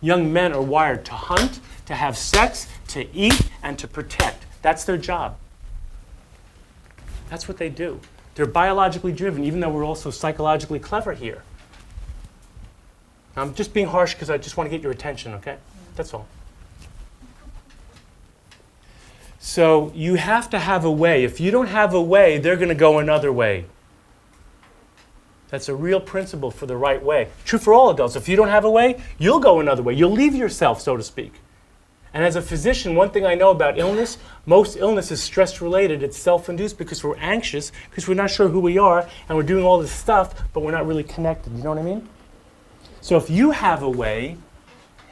Young men are wired to hunt, to have sex, to eat, and to protect. That's their job. That's what they do. They're biologically driven, even though we're also psychologically clever here. I'm just being harsh because I just want to get your attention, okay? That's all. So you have to have a way. If you don't have a way, they're going to go another way. That's a real principle for the right way. True for all adults. If you don't have a way, you'll go another way. You'll leave yourself, so to speak. And as a physician, one thing I know about illness, most illness is stress-related. It's self-induced because we're anxious, because we're not sure who we are, and we're doing all this stuff, but we're not really connected. You know what I mean? So if you have a way,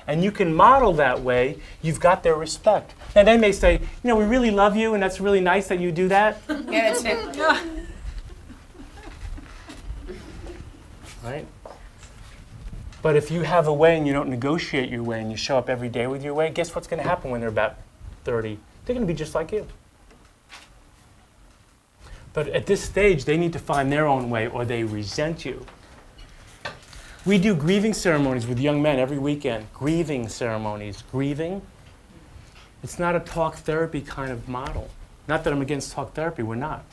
and you can model that way, you've got their respect. Now they may say, we really love you, and that's really nice that you do that. Yeah, that's it. Right? But if you have a way and you don't negotiate your way and you show up every day with your way, guess what's going to happen when they're about 30? They're going to be just like you. But at this stage, they need to find their own way or they resent you. We do grieving ceremonies with young men every weekend. Grieving ceremonies. Grieving. It's not a talk therapy kind of model. Not that I'm against talk therapy. We're not.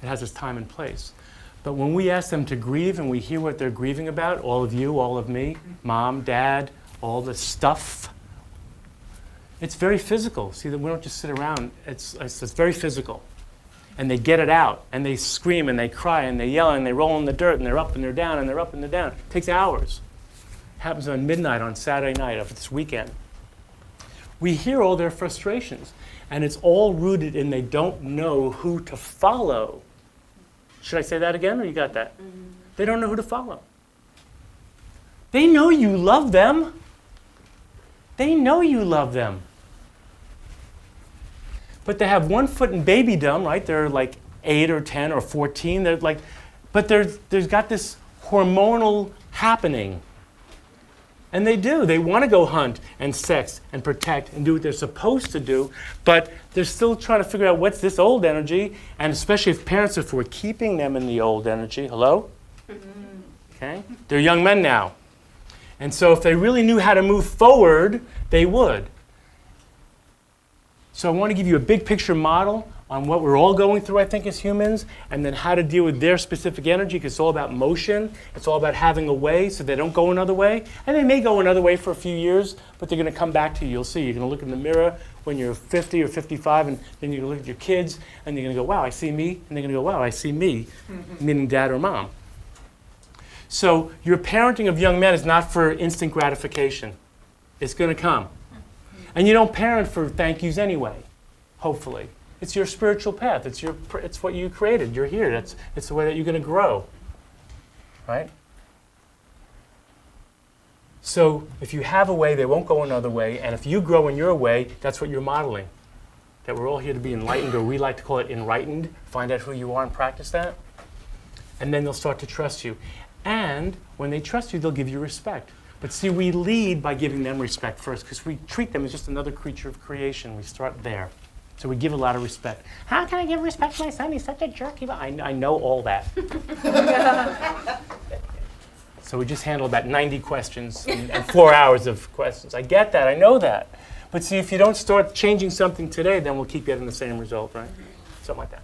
It has its time and place. But when we ask them to grieve and we hear what they're grieving about, all of you, all of me, mom, dad, all the stuff, it's very physical. See, that we don't just sit around. It's very physical. And they get it out, and they scream, and they cry, and they yell, and they roll in the dirt, and they're up and they're down, and they're up and they're down. It takes hours. It happens on midnight on Saturday night of this weekend. We hear all their frustrations, and it's all rooted in they don't know who to follow. Should I say that again, or you got that? Mm-hmm. They don't know who to follow. They know you love them. They know you love them. But they have one foot in babydom, right? They're like 8 or 10 or 14. They're like, but there's got this hormonal happening. And they do. They want to go hunt and sex and protect and do what they're supposed to do, but they're still trying to figure out what's this old energy, and especially if parents are for keeping them in the old energy. Hello? Okay? They're young men now. And so if they really knew how to move forward, they would. So I want to give you a big picture model on what we're all going through, I think, as humans, and then how to deal with their specific energy, because it's all about motion. It's all about having a way so they don't go another way. And they may go another way for a few years, but they're going to come back to you. You'll see. You're going to look in the mirror when you're 50 or 55, and then you're going to look at your kids, and you're going to go, wow, I see me. And they're going to go, wow, I see me, meaning dad or mom. So your parenting of young men is not for instant gratification. It's going to come. And you don't parent for thank yous anyway, hopefully. It's your spiritual path. It's what you created. You're here. It's the way that you're going to grow, right? So if you have a way, they won't go another way. And if you grow in your way, that's what you're modeling. That we're all here to be enlightened, or we like to call it enlightened. Find out who you are and practice that. And then they'll start to trust you. And when they trust you, they'll give you respect. But see, we lead by giving them respect first, because we treat them as just another creature of creation. We start there. So we give a lot of respect. How can I give respect to my son? He's such a jerk. I know all that. So we just handle about 90 questions and 4 hours of questions. I get that. I know that. But see, if you don't start changing something today, then we'll keep getting the same result, right? Something like that.